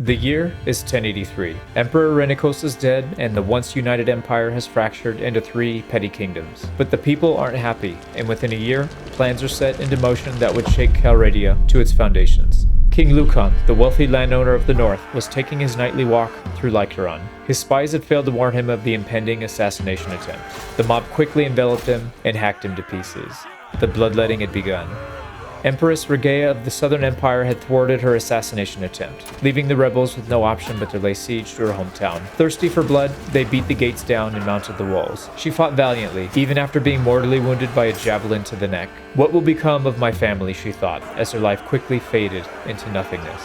The year is 1083. Emperor Arenicos is dead, and the once united empire has fractured into 3 petty kingdoms. But the people aren't happy, and within a year, plans are set into motion that would shake Calradia to its foundations. King Lucon, the wealthy landowner of the north, was taking his nightly walk through Lycaron. His spies had failed to warn him of the impending assassination attempt. The mob quickly enveloped him and hacked him to pieces. The bloodletting had begun. Empress Rhagaea of the Southern Empire had thwarted her assassination attempt, leaving the rebels with no option but to lay siege to her hometown. Thirsty for blood, they beat the gates down and mounted the walls. She fought valiantly, even after being mortally wounded by a javelin to the neck. What will become of my family, she thought, as her life quickly faded into nothingness.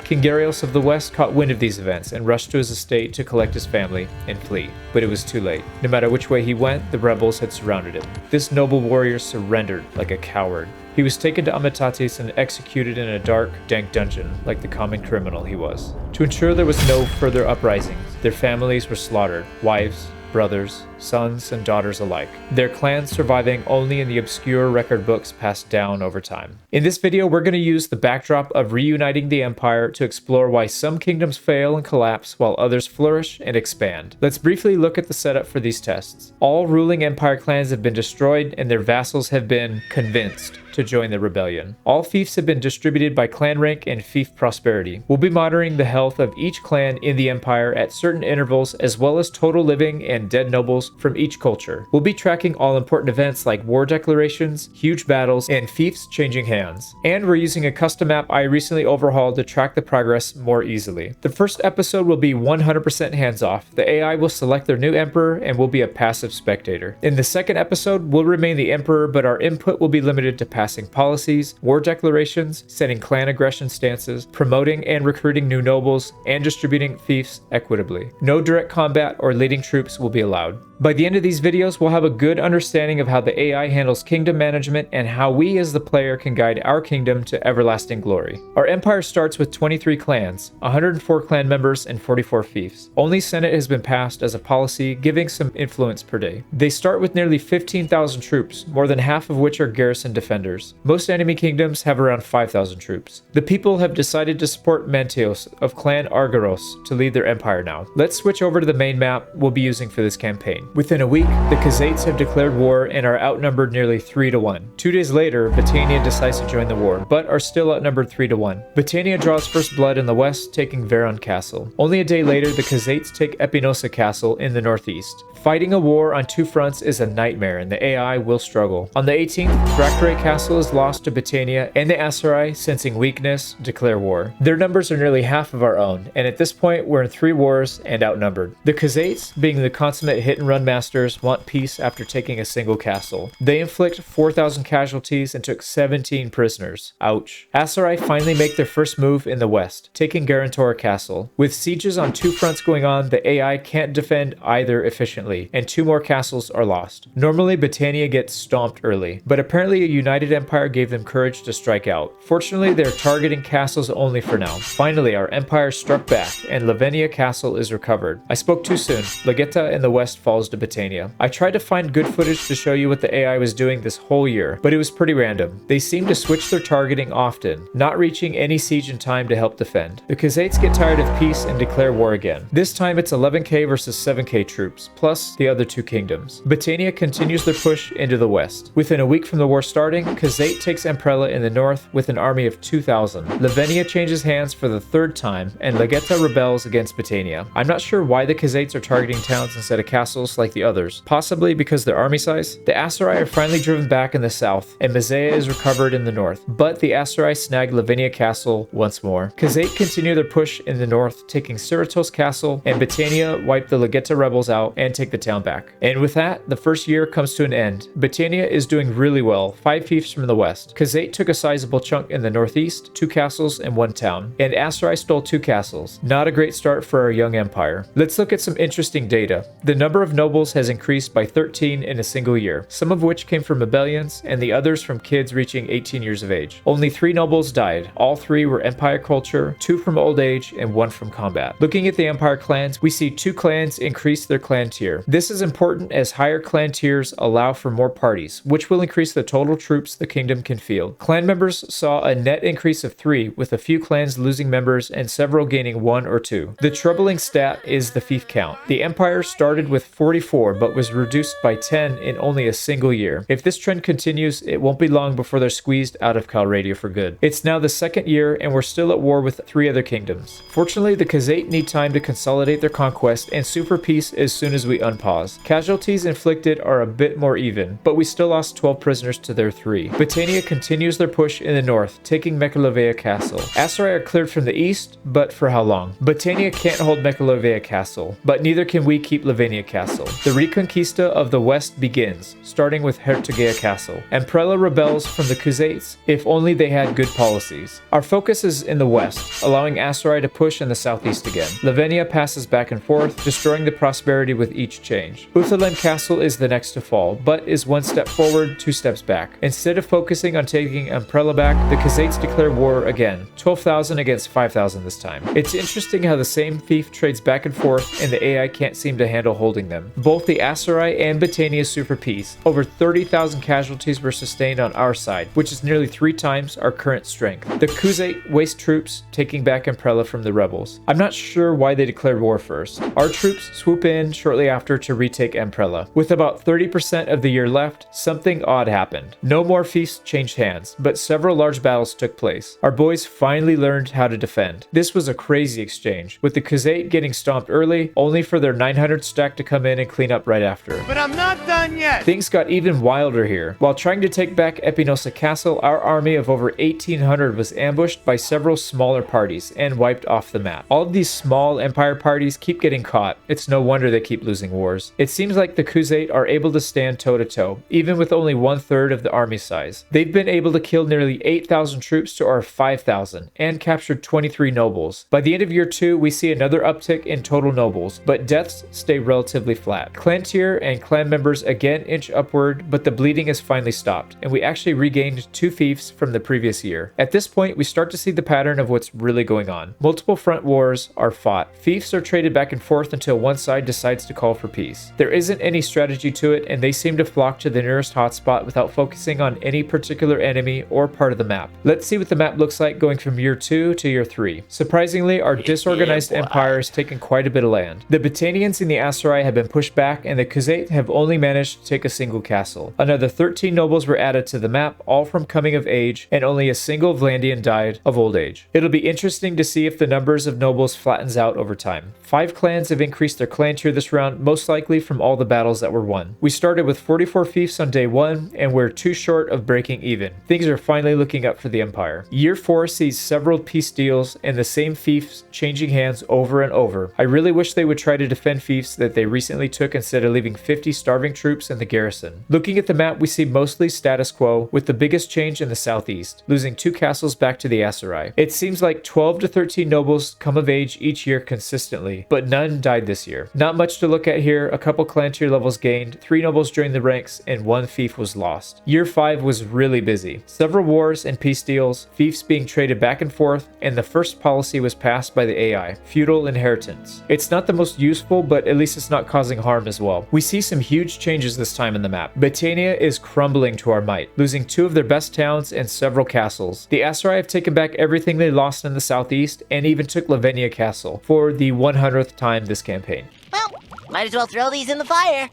King Garios of the West caught wind of these events and rushed to his estate to collect his family and flee. But it was too late. No matter which way he went, the rebels had surrounded him. This noble warrior surrendered like a coward. He was taken to Amitatis and executed in a dark, dank dungeon like the common criminal he was. To ensure there was no further uprisings, their families were slaughtered, wives, brothers, sons, and daughters alike, their clans surviving only in the obscure record books passed down over time. In this video, we're going to use the backdrop of reuniting the empire to explore why some kingdoms fail and collapse while others flourish and expand. Let's briefly look at the setup for these tests. All ruling empire clans have been destroyed and their vassals have been convinced to join the rebellion. All fiefs have been distributed by clan rank and fief prosperity. We'll be monitoring the health of each clan in the empire at certain intervals, as well as total living and dead nobles from each culture. We'll be tracking all important events like war declarations, huge battles, and fiefs changing hands. And we're using a custom map I recently overhauled to track the progress more easily. The first episode will be 100% hands-off. The AI will select their new emperor and will be a passive spectator. In the second episode, we'll remain the emperor, but our input will be limited to passing policies, war declarations, setting clan aggression stances, promoting and recruiting new nobles, and distributing fiefs equitably. No direct combat or leading troops will be allowed. By the end of these videos, we'll have a good understanding of how the AI handles kingdom management and how we as the player can guide our kingdom to everlasting glory. Our empire starts with 23 clans, 104 clan members, and 44 fiefs. Only Senate has been passed as a policy, giving some influence per day. They start with nearly 15,000 troops, more than half of which are garrison defenders. Most enemy kingdoms have around 5,000 troops. The people have decided to support Mantios of clan Argyros to lead their empire now. Let's switch over to the main map we'll be using for this campaign. Within a week, the Khazaits have declared war and are outnumbered nearly 3 to 1. 2 days later, Battania decides to join the war, but are still outnumbered 3 to 1. Battania draws first blood in the west, taking Veron Castle. Only a day later, the Khazaits take Epinosa Castle in the northeast. Fighting a war on 2 fronts is a nightmare, and the AI will struggle. On the 18th, Rhagaea Castle is lost to Battania, and the Aserai, sensing weakness, declare war. Their numbers are nearly half of our own, and at this point, we're in 3 wars and outnumbered. The Khazaits, being the consummate hit-and-run masters, want peace after taking a single castle. They inflict 4,000 casualties and took 17 prisoners. Ouch. Aserai finally make their first move in the west, taking Garantor Castle. With sieges on 2 fronts going on, the AI can't defend either efficiently, and 2 more castles are lost. Normally, Battania gets stomped early, but apparently a united empire gave them courage to strike out. Fortunately, they're targeting castles only for now. Finally, our empire struck back, and Lavenia Castle is recovered. I spoke too soon. Legeta in the west falls to Battania. I tried to find good footage to show you what the AI was doing this whole year, but it was pretty random. They seem to switch their targeting often, not reaching any siege in time to help defend. The Khazaits get tired of peace and declare war again. This time it's 11k versus 7k troops, plus the other 2 kingdoms. Battania continues their push into the west. Within a week from the war starting, Khazait takes Emprella in the north with an army of 2,000. Lavenia changes hands for the 3rd time, and Legeta rebels against Battania. I'm not sure why the Khazaits are targeting towns instead of castles like the others, possibly because their army size. The Aserai are finally driven back in the south, and Mazea is recovered in the north, but the Aserai snag Lavenia Castle once more. Khazait continue their push in the north, taking Cerritos Castle, and Battania wipe the Legeta rebels out and take the town back. And with that, the first year comes to an end. Battania is doing really well, 5 fiefs from the west. Khazait took a sizable chunk in the northeast, 2 castles and 1 town, and Aserai stole 2 castles. Not a great start for our young empire. Let's look at some interesting data. The number of nobles nobles has increased by 13 in a single year, some of which came from rebellions and the others from kids reaching 18 years of age. Only 3 nobles died. All 3 were Empire culture, 2 from old age, and 1 from combat. Looking at the Empire clans, we see 2 clans increase their clan tier. This is important as higher clan tiers allow for more parties, which will increase the total troops the kingdom can field. Clan members saw a net increase of 3, with a few clans losing members and several gaining 1 or 2. The troubling stat is the fief count. The Empire started with 44 but was reduced by 10 in only a single year. If this trend continues, it won't be long before they're squeezed out of Calradia for good. It's now the 2nd year and we're still at war with 3 other kingdoms. Fortunately, the Khazate need time to consolidate their conquest and sue for peace as soon as we unpause. Casualties inflicted are a bit more even, but we still lost 12 prisoners to their 3. Battania continues their push in the north, taking Mekalovea Castle. Aserai are cleared from the east, but for how long? Battania can't hold Mekalovea Castle, but neither can we keep Lavenia Castle. The Reconquista of the west begins, starting with Hertogea Castle. Emperor rebels from the Khuzates, if only they had good policies. Our focus is in the west, allowing Aserai to push in the southeast again. Lavenia passes back and forth, destroying the prosperity with each change. Uthalan Castle is the next to fall, but is 1 step forward, 2 steps back. Instead of focusing on taking Emperor back, the Khuzates declare war again, 12,000 against 5,000 this time. It's interesting how the same fief trades back and forth and the AI can't seem to handle holding them. Both the Aserai and Battania sue for peace. Over 30,000 casualties were sustained on our side, which is nearly 3 times our current strength. The Khuzate waste troops taking back Emperor from the rebels. I'm not sure why they declared war first. Our troops swoop in shortly after to retake Emperor. With about 30% of the year left, something odd happened. No more fiefs changed hands, but several large battles took place. Our boys finally learned how to defend. This was a crazy exchange, with the Khuzate getting stomped early, only for their 900 stack to come in and clean up right after. But I'm not done yet! Things got even wilder here. While trying to take back Epinosa Castle, our army of over 1,800 was ambushed by several smaller parties and wiped off the map. All of these small Empire parties keep getting caught. It's no wonder they keep losing wars. It seems like the Khuzate are able to stand toe-to-toe, even with only 1/3 of the army size. They've been able to kill nearly 8,000 troops to our 5,000 and captured 23 nobles. By the end of year 2, we see another uptick in total nobles, but deaths stay relatively flat. Clan tier and clan members again inch upward, but the bleeding is finally stopped, and we actually regained 2 fiefs from the previous year. At this point, we start to see the pattern of what's really going on. Multiple front wars are fought. Fiefs are traded back and forth until one side decides to call for peace. There isn't any strategy to it, and they seem to flock to the nearest hotspot without focusing on any particular enemy or part of the map. Let's see what the map looks like going from year 2 to year 3. Surprisingly, our disorganized empire has taken quite a bit of land. The Battanians and the Aserai have been pushed back, and the Khuzate have only managed to take a single castle. Another 13 nobles were added to the map, all from coming of age, and only a single Vlandian died of old age. It'll be interesting to see if the numbers of nobles flattens out over time. 5 clans have increased their clan tier this round, most likely from all the battles that were won. We started with 44 fiefs on day 1, and we're too short of breaking even. Things are finally looking up for the Empire. Year 4 sees several peace deals and the same fiefs changing hands over and over. I really wish they would try to defend fiefs that they recently took instead of leaving 50 starving troops in the garrison. Looking at the map, we see mostly status quo, with the biggest change in the southeast, losing 2 castles back to the Aserai. It seems like 12 to 13 nobles come of age each year consistently, but none died this year. Not much to look at here. A couple clan tier levels gained, 3 nobles joined the ranks, and 1 fief was lost. Year 5 was really busy. Several wars and peace deals, fiefs being traded back and forth, and the first policy was passed by the AI, feudal inheritance. It's not the most useful, but at least it's not causing harm as well. We see some huge changes this time in the map. Battania is crumbling to our might, losing 2 of their best towns and several castles. The Aserai have taken back everything they lost in the southeast, and even took Lavenia Castle for the 100th time this campaign. Well, might as well throw these in the fire.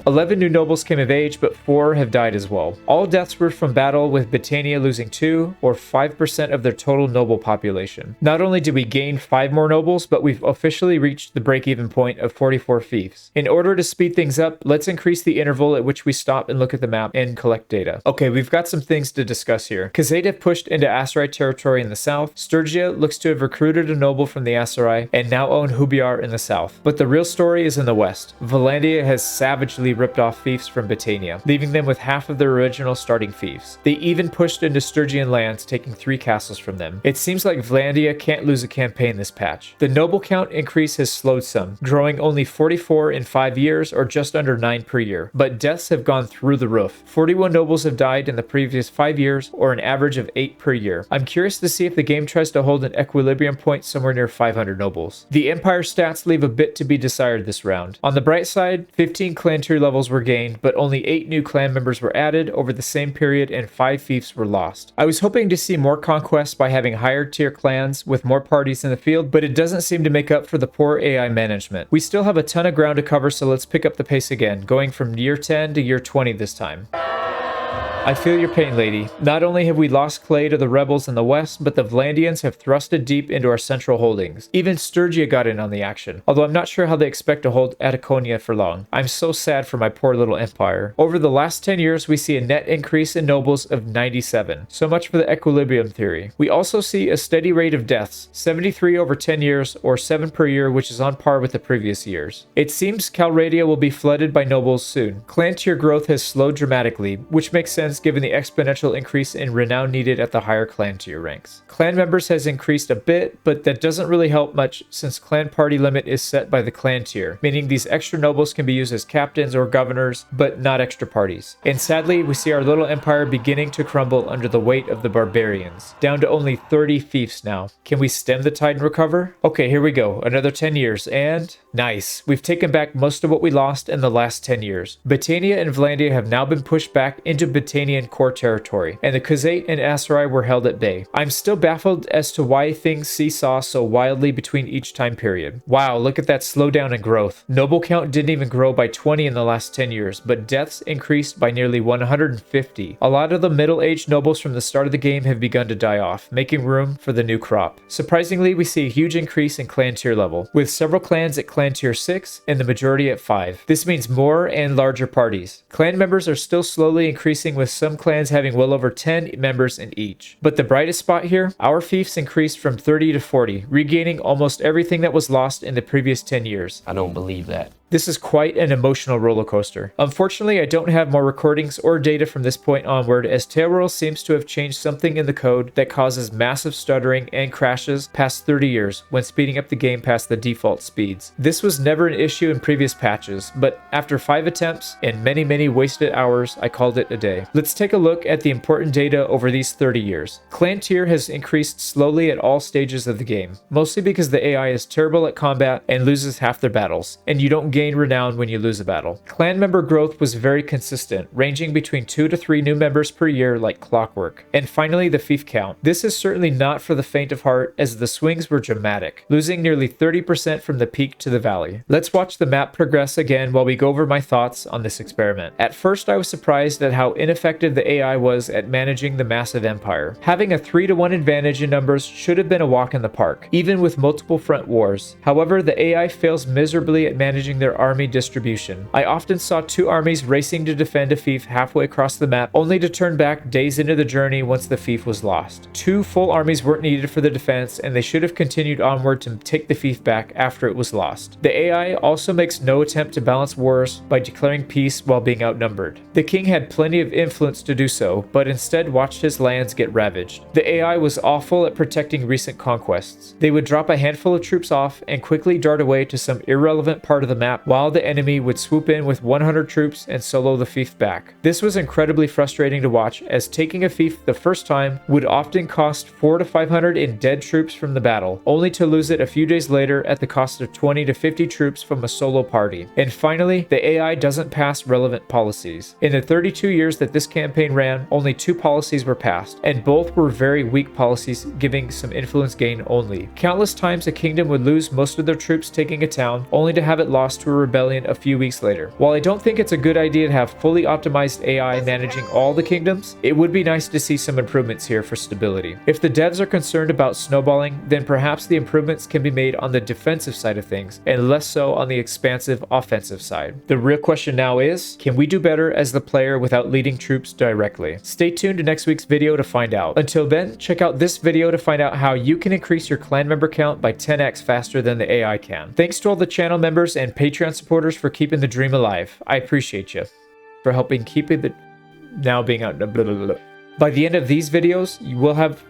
11 new nobles came of age, but 4 have died as well. All deaths were from battle, with Battania losing 2, or 5% of their total noble population. Not only did we gain 5 more nobles, but we've officially reached the break-even point of 44 fiefs. In order to speed things up, let's increase the interval at which we stop and look at the map and collect data. Okay, we've got some things to discuss here. Khuzate have pushed into Aserai territory in the south. Sturgia looks to have recruited a noble from the Aserai and now own Hubiar in the south. But the real story is in the west. Valandia has savagely ripped off fiefs from Britannia, leaving them with half of their original starting fiefs. They even pushed into Sturgian lands, taking 3 castles from them. It seems like Vlandia can't lose a campaign this patch. The noble count increase has slowed some, growing only 44 in 5 years or just under 9 per year, but deaths have gone through the roof. 41 nobles have died in the previous 5 years, or an average of 8 per year. I'm curious to see if the game tries to hold an equilibrium point somewhere near 500 nobles. The Empire stats leave a bit to be desired this round. On the bright side, 15 clan tier levels were gained, but only 8 new clan members were added over the same period and 5 fiefs were lost. I was hoping to see more conquests by having higher tier clans with more parties in the field, but it doesn't seem to make up for the poor AI management. We still have a ton of ground to cover, so let's pick up the pace again, going from year 10 to year 20 this time. I feel your pain, lady. Not only have we lost clay to the rebels in the west, but the Vlandians have thrusted deep into our central holdings. Even Sturgia got in on the action, although I'm not sure how they expect to hold Ataconia for long. I'm so sad for my poor little empire. Over the last 10 years, we see a net increase in nobles of 97. So much for the equilibrium theory. We also see a steady rate of deaths, 73 over 10 years, or 7 per year, which is on par with the previous years. It seems Calradia will be flooded by nobles soon. Clan tier growth has slowed dramatically, which makes sense given the exponential increase in renown needed at the higher clan tier ranks. Clan members has increased a bit, but that doesn't really help much since clan party limit is set by the clan tier, meaning these extra nobles can be used as captains or governors, but not extra parties. And sadly, we see our little empire beginning to crumble under the weight of the barbarians, down to only 30 fiefs now. Can we stem the tide and recover? Okay, here we go, another 10 years, and nice. We've taken back most of what we lost in the last 10 years. Britannia and Vlandia have now been pushed back into Britannian core territory, and the Khazate and Aserai were held at bay. I'm still baffled as to why things seesaw so wildly between each time period. Wow, look at that slowdown in growth. Noble count didn't even grow by 20 in the last 10 years, but deaths increased by nearly 150. A lot of the middle-aged nobles from the start of the game have begun to die off, making room for the new crop. Surprisingly, we see a huge increase in clan tier level, with several clans at clan tier 6 and the majority at 5. This means more and larger parties. Clan members are still slowly increasing, with some clans having well over 10 members in each. But the brightest spot here, our fiefs increased from 30 to 40, regaining almost everything that was lost in the previous 10 years. I don't believe that. This is quite an emotional roller coaster. Unfortunately, I don't have more recordings or data from this point onward, as Tailworld seems to have changed something in the code that causes massive stuttering and crashes past 30 years when speeding up the game past the default speeds. This was never an issue in previous patches, but after 5 attempts and many wasted hours, I called it a day. Let's take a look at the important data over these 30 years. Clan tier has increased slowly at all stages of the game, mostly because the AI is terrible at combat and loses half their battles, and you don't gain renown when you lose a battle. Clan member growth was very consistent, ranging between 2 to 3 new members per year like clockwork. And finally, the fief count. This is certainly not for the faint of heart, as the swings were dramatic, losing nearly 30% from the peak to the valley. Let's watch the map progress again while we go over my thoughts on this experiment. At first, I was surprised at how ineffective the AI was at managing the massive empire. Having a 3-to-1 advantage in numbers should have been a walk in the park, even with multiple front wars. However, the AI fails miserably at managing their army distribution. I often saw 2 armies racing to defend a fief halfway across the map, only to turn back days into the journey once the fief was lost. 2 full armies weren't needed for the defense, and they should have continued onward to take the fief back after it was lost. The AI also makes no attempt to balance wars by declaring peace while being outnumbered. The king had plenty of influence to do so, but instead watched his lands get ravaged. The AI was awful at protecting recent conquests. They would drop a handful of troops off and quickly dart away to some irrelevant part of the map, while the enemy would swoop in with 100 troops and solo the fief back. This was incredibly frustrating to watch, as taking a fief the first time would often cost 400 to 500 in dead troops from the battle, only to lose it a few days later at the cost of 20 to 50 troops from a solo party. And finally, the AI doesn't pass relevant policies. In the 32 years that this campaign ran, only 2 policies were passed, and both were very weak policies, giving some influence gain only. Countless times a kingdom would lose most of their troops taking a town, only to have it lost to a rebellion a few weeks later. While I don't think it's a good idea to have fully optimized AI managing all the kingdoms, it would be nice to see some improvements here for stability. If the devs are concerned about snowballing, then perhaps the improvements can be made on the defensive side of things, and less so on the expansive offensive side. The real question now is, can we do better as the player without leading troops directly? Stay tuned to next week's video to find out. Until then, check out this video to find out how you can increase your clan member count by 10x faster than the AI can. Thanks to all the channel members and Patreon Patreon supporters for keeping the dream alive. I appreciate you for helping keeping the now being out. Blah, blah, blah. By the end of these videos, you will have